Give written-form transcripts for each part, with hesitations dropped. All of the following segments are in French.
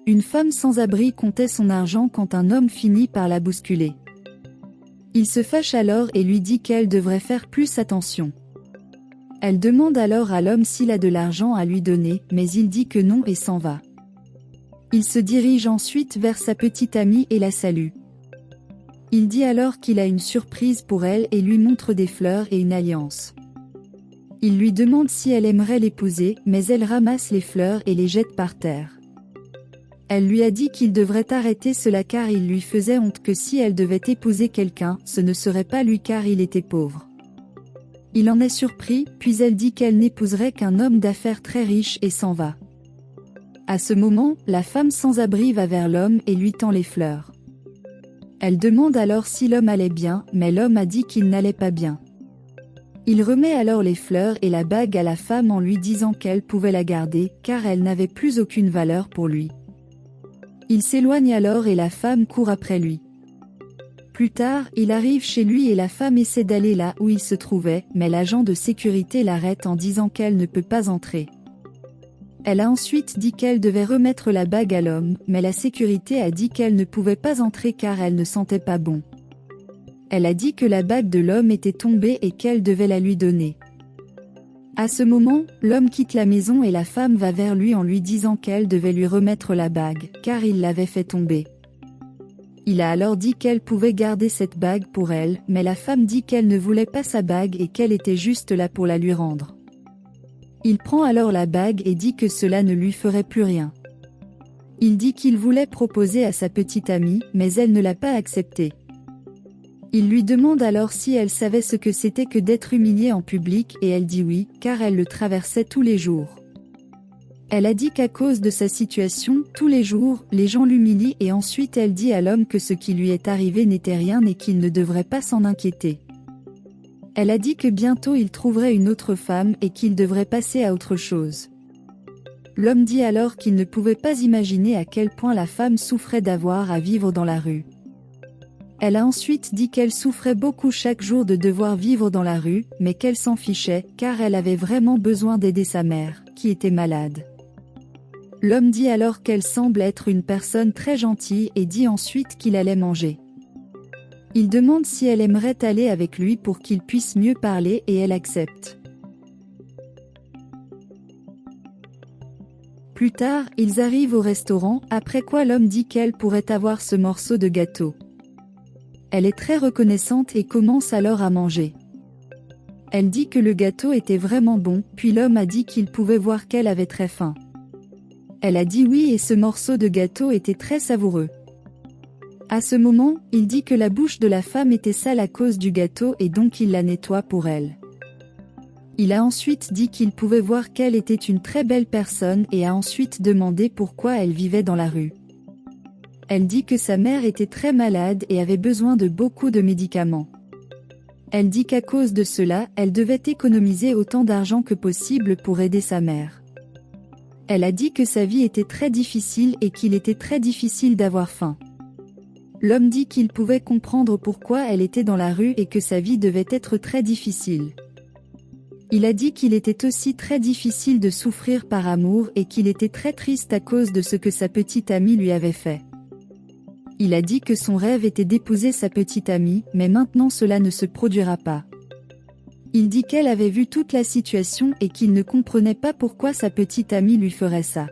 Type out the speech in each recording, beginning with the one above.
Une femme sans abri comptait son argent quand un homme finit par la bousculer. Il se fâche alors et lui dit qu'elle devrait faire plus attention. Elle demande alors à l'homme s'il a de l'argent à lui donner, mais il dit que non et s'en va. Il se dirige ensuite vers sa petite amie et la salue. Il dit alors qu'il a une surprise pour elle et lui montre des fleurs et une alliance. Il lui demande si elle aimerait l'épouser, mais elle ramasse les fleurs et les jette par terre. Elle lui a dit qu'il devrait arrêter cela car il lui faisait honte que si elle devait épouser quelqu'un, ce ne serait pas lui car il était pauvre. Il en est surpris, puis elle dit qu'elle n'épouserait qu'un homme d'affaires très riche et s'en va. À ce moment, la femme sans abri va vers l'homme et lui tend les fleurs. Elle demande alors si l'homme allait bien, mais l'homme a dit qu'il n'allait pas bien. Il remet alors les fleurs et la bague à la femme en lui disant qu'elle pouvait la garder, car elle n'avait plus aucune valeur pour lui. Il s'éloigne alors et la femme court après lui. Plus tard, il arrive chez lui et la femme essaie d'aller là où il se trouvait, mais l'agent de sécurité l'arrête en disant qu'elle ne peut pas entrer. Elle a ensuite dit qu'elle devait remettre la bague à l'homme, mais la sécurité a dit qu'elle ne pouvait pas entrer car elle ne sentait pas bon. Elle a dit que la bague de l'homme était tombée et qu'elle devait la lui donner. À ce moment, l'homme quitte la maison et la femme va vers lui en lui disant qu'elle devait lui remettre la bague, car il l'avait fait tomber. Il a alors dit qu'elle pouvait garder cette bague pour elle, mais la femme dit qu'elle ne voulait pas sa bague et qu'elle était juste là pour la lui rendre. Il prend alors la bague et dit que cela ne lui ferait plus rien. Il dit qu'il voulait proposer à sa petite amie, mais elle ne l'a pas accepté. Il lui demande alors si elle savait ce que c'était que d'être humiliée en public et elle dit oui, car elle le traversait tous les jours. Elle a dit qu'à cause de sa situation, tous les jours, les gens l'humilient et ensuite elle dit à l'homme que ce qui lui est arrivé n'était rien et qu'il ne devrait pas s'en inquiéter. Elle a dit que bientôt il trouverait une autre femme et qu'il devrait passer à autre chose. L'homme dit alors qu'il ne pouvait pas imaginer à quel point la femme souffrait d'avoir à vivre dans la rue. Elle a ensuite dit qu'elle souffrait beaucoup chaque jour de devoir vivre dans la rue, mais qu'elle s'en fichait, car elle avait vraiment besoin d'aider sa mère, qui était malade. L'homme dit alors qu'elle semble être une personne très gentille et dit ensuite qu'il allait manger. Il demande si elle aimerait aller avec lui pour qu'il puisse mieux parler et elle accepte. Plus tard, ils arrivent au restaurant, après quoi l'homme dit qu'elle pourrait avoir ce morceau de gâteau. Elle est très reconnaissante et commence alors à manger. Elle dit que le gâteau était vraiment bon, puis l'homme a dit qu'il pouvait voir qu'elle avait très faim. Elle a dit oui et ce morceau de gâteau était très savoureux. À ce moment, il dit que la bouche de la femme était sale à cause du gâteau et donc il la nettoie pour elle. Il a ensuite dit qu'il pouvait voir qu'elle était une très belle personne et a ensuite demandé pourquoi elle vivait dans la rue. Elle dit que sa mère était très malade et avait besoin de beaucoup de médicaments. Elle dit qu'à cause de cela, elle devait économiser autant d'argent que possible pour aider sa mère. Elle a dit que sa vie était très difficile et qu'il était très difficile d'avoir faim. L'homme dit qu'il pouvait comprendre pourquoi elle était dans la rue et que sa vie devait être très difficile. Il a dit qu'il était aussi très difficile de souffrir par amour et qu'il était très triste à cause de ce que sa petite amie lui avait fait. Il a dit que son rêve était d'épouser sa petite amie, mais maintenant cela ne se produira pas. Il dit qu'elle avait vu toute la situation et qu'il ne comprenait pas pourquoi sa petite amie lui ferait ça.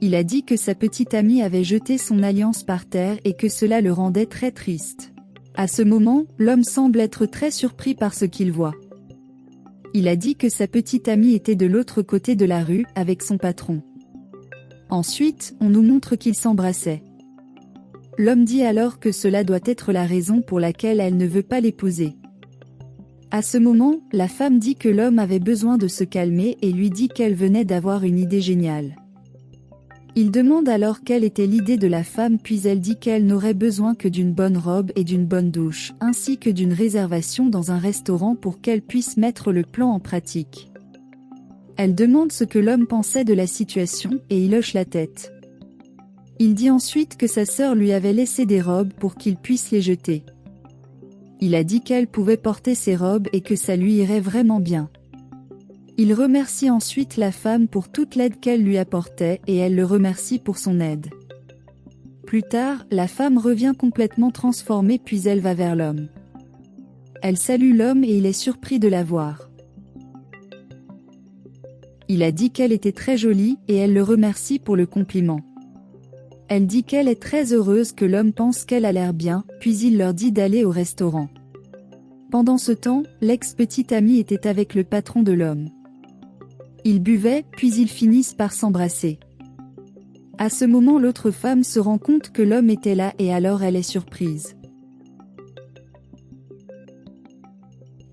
Il a dit que sa petite amie avait jeté son alliance par terre et que cela le rendait très triste. À ce moment, l'homme semble être très surpris par ce qu'il voit. Il a dit que sa petite amie était de l'autre côté de la rue, avec son patron. Ensuite, on nous montre qu'ils s'embrassaient. L'homme dit alors que cela doit être la raison pour laquelle elle ne veut pas l'épouser. À ce moment, la femme dit que l'homme avait besoin de se calmer et lui dit qu'elle venait d'avoir une idée géniale. Il demande alors quelle était l'idée de la femme puis elle dit qu'elle n'aurait besoin que d'une bonne robe et d'une bonne douche, ainsi que d'une réservation dans un restaurant pour qu'elle puisse mettre le plan en pratique. Elle demande ce que l'homme pensait de la situation et il hoche la tête. Il dit ensuite que sa sœur lui avait laissé des robes pour qu'il puisse les jeter. Il a dit qu'elle pouvait porter ces robes et que ça lui irait vraiment bien. Il remercie ensuite la femme pour toute l'aide qu'elle lui apportait et elle le remercie pour son aide. Plus tard, la femme revient complètement transformée puis elle va vers l'homme. Elle salue l'homme et il est surpris de la voir. Il a dit qu'elle était très jolie et elle le remercie pour le compliment. Elle dit qu'elle est très heureuse que l'homme pense qu'elle a l'air bien, puis il leur dit d'aller au restaurant. Pendant ce temps, l'ex-petite amie était avec le patron de l'homme. Ils buvaient, puis ils finissent par s'embrasser. À ce moment, l'autre femme se rend compte que l'homme était là et alors elle est surprise.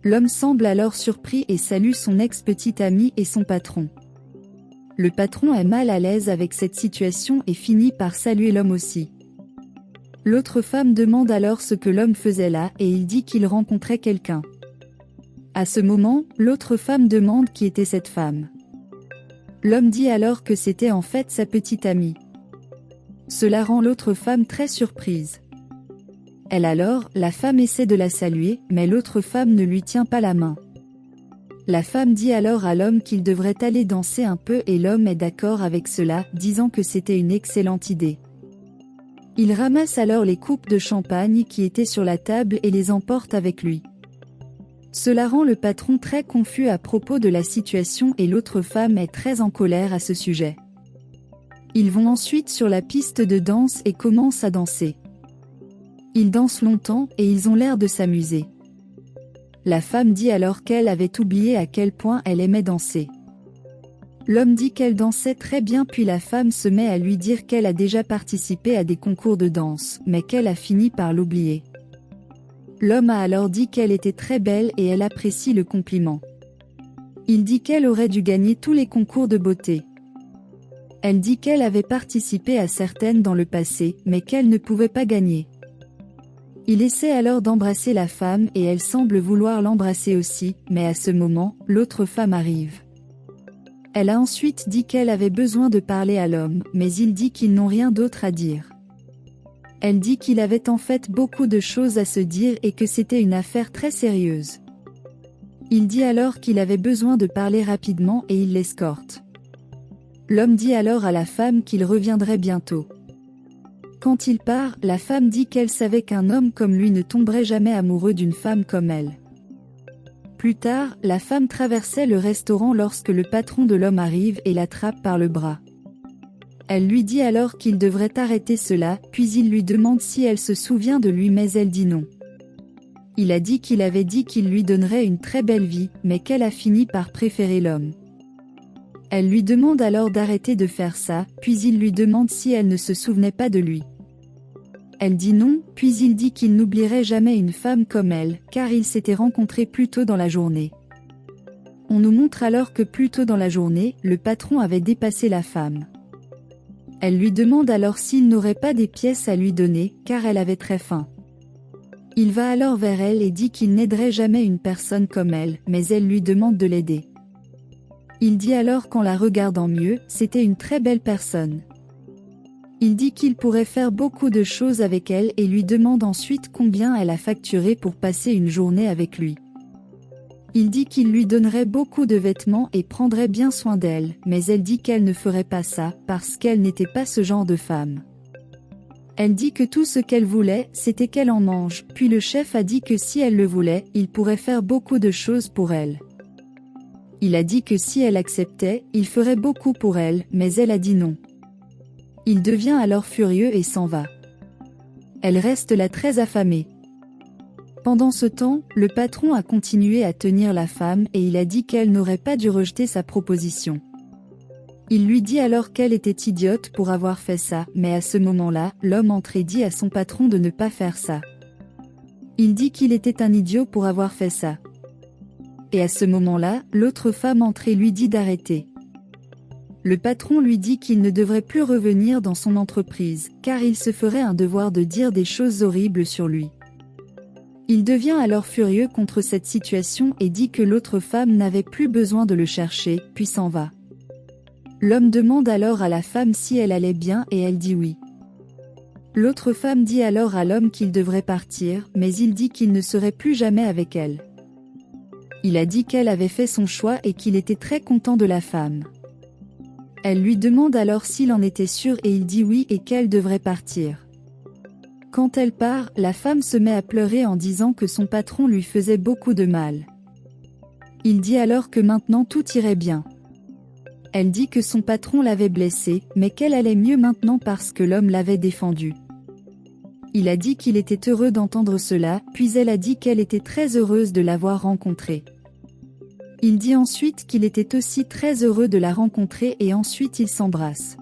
L'homme semble alors surpris et salue son ex-petite amie et son patron. Le patron est mal à l'aise avec cette situation et finit par saluer l'homme aussi. L'autre femme demande alors ce que l'homme faisait là et il dit qu'il rencontrait quelqu'un. À ce moment, l'autre femme demande qui était cette femme. L'homme dit alors que c'était en fait sa petite amie. Cela rend l'autre femme très surprise. La femme essaie de la saluer, mais l'autre femme ne lui tient pas la main. La femme dit alors à l'homme qu'il devrait aller danser un peu et l'homme est d'accord avec cela, disant que c'était une excellente idée. Il ramasse alors les coupes de champagne qui étaient sur la table et les emporte avec lui. Cela rend le patron très confus à propos de la situation et l'autre femme est très en colère à ce sujet. Ils vont ensuite sur la piste de danse et commencent à danser. Ils dansent longtemps et ils ont l'air de s'amuser. La femme dit alors qu'elle avait oublié à quel point elle aimait danser. L'homme dit qu'elle dansait très bien puis la femme se met à lui dire qu'elle a déjà participé à des concours de danse, mais qu'elle a fini par l'oublier. L'homme a alors dit qu'elle était très belle et elle apprécie le compliment. Il dit qu'elle aurait dû gagner tous les concours de beauté. Elle dit qu'elle avait participé à certaines dans le passé, mais qu'elle ne pouvait pas gagner. Il essaie alors d'embrasser la femme et elle semble vouloir l'embrasser aussi, mais à ce moment, l'autre femme arrive. Elle a ensuite dit qu'elle avait besoin de parler à l'homme, mais il dit qu'ils n'ont rien d'autre à dire. Elle dit qu'il avait en fait beaucoup de choses à se dire et que c'était une affaire très sérieuse. Il dit alors qu'il avait besoin de parler rapidement et il l'escorte. L'homme dit alors à la femme qu'il reviendrait bientôt. Quand il part, la femme dit qu'elle savait qu'un homme comme lui ne tomberait jamais amoureux d'une femme comme elle. Plus tard, la femme traversait le restaurant lorsque le patron de l'homme arrive et l'attrape par le bras. Elle lui dit alors qu'il devrait arrêter cela, puis il lui demande si elle se souvient de lui mais elle dit non. Il a dit qu'il avait dit qu'il lui donnerait une très belle vie, mais qu'elle a fini par préférer l'homme. Elle lui demande alors d'arrêter de faire ça, puis il lui demande si elle ne se souvenait pas de lui. Elle dit non, puis il dit qu'il n'oublierait jamais une femme comme elle, car ils s'étaient rencontrés plus tôt dans la journée. On nous montre alors que plus tôt dans la journée, le patron avait dépassé la femme. Elle lui demande alors s'il n'aurait pas des pièces à lui donner, car elle avait très faim. Il va alors vers elle et dit qu'il n'aiderait jamais une personne comme elle, mais elle lui demande de l'aider. Il dit alors qu'en la regardant mieux, c'était une très belle personne. Il dit qu'il pourrait faire beaucoup de choses avec elle et lui demande ensuite combien elle a facturé pour passer une journée avec lui. Il dit qu'il lui donnerait beaucoup de vêtements et prendrait bien soin d'elle, mais elle dit qu'elle ne ferait pas ça, parce qu'elle n'était pas ce genre de femme. Elle dit que tout ce qu'elle voulait, c'était qu'elle en mange, puis le chef a dit que si elle le voulait, il pourrait faire beaucoup de choses pour elle. Il a dit que si elle acceptait, il ferait beaucoup pour elle, mais elle a dit non. Il devient alors furieux et s'en va. Elle reste là très affamée. Pendant ce temps, le patron a continué à tenir la femme et il a dit qu'elle n'aurait pas dû rejeter sa proposition. Il lui dit alors qu'elle était idiote pour avoir fait ça, mais à ce moment-là, l'homme entre et dit à son patron de ne pas faire ça. Il dit qu'il était un idiot pour avoir fait ça. Et à ce moment-là, l'autre femme entre et lui dit d'arrêter. Le patron lui dit qu'il ne devrait plus revenir dans son entreprise, car il se ferait un devoir de dire des choses horribles sur lui. Il devient alors furieux contre cette situation et dit que l'autre femme n'avait plus besoin de le chercher, puis s'en va. L'homme demande alors à la femme si elle allait bien et elle dit oui. L'autre femme dit alors à l'homme qu'il devrait partir, mais il dit qu'il ne serait plus jamais avec elle. Il a dit qu'elle avait fait son choix et qu'il était très content de la femme. Elle lui demande alors s'il en était sûr et il dit oui et qu'elle devrait partir. Quand elle part, la femme se met à pleurer en disant que son patron lui faisait beaucoup de mal. Il dit alors que maintenant tout irait bien. Elle dit que son patron l'avait blessée, mais qu'elle allait mieux maintenant parce que l'homme l'avait défendue. Il a dit qu'il était heureux d'entendre cela, puis elle a dit qu'elle était très heureuse de l'avoir rencontré. Il dit ensuite qu'il était aussi très heureux de la rencontrer et ensuite ils s'embrassent.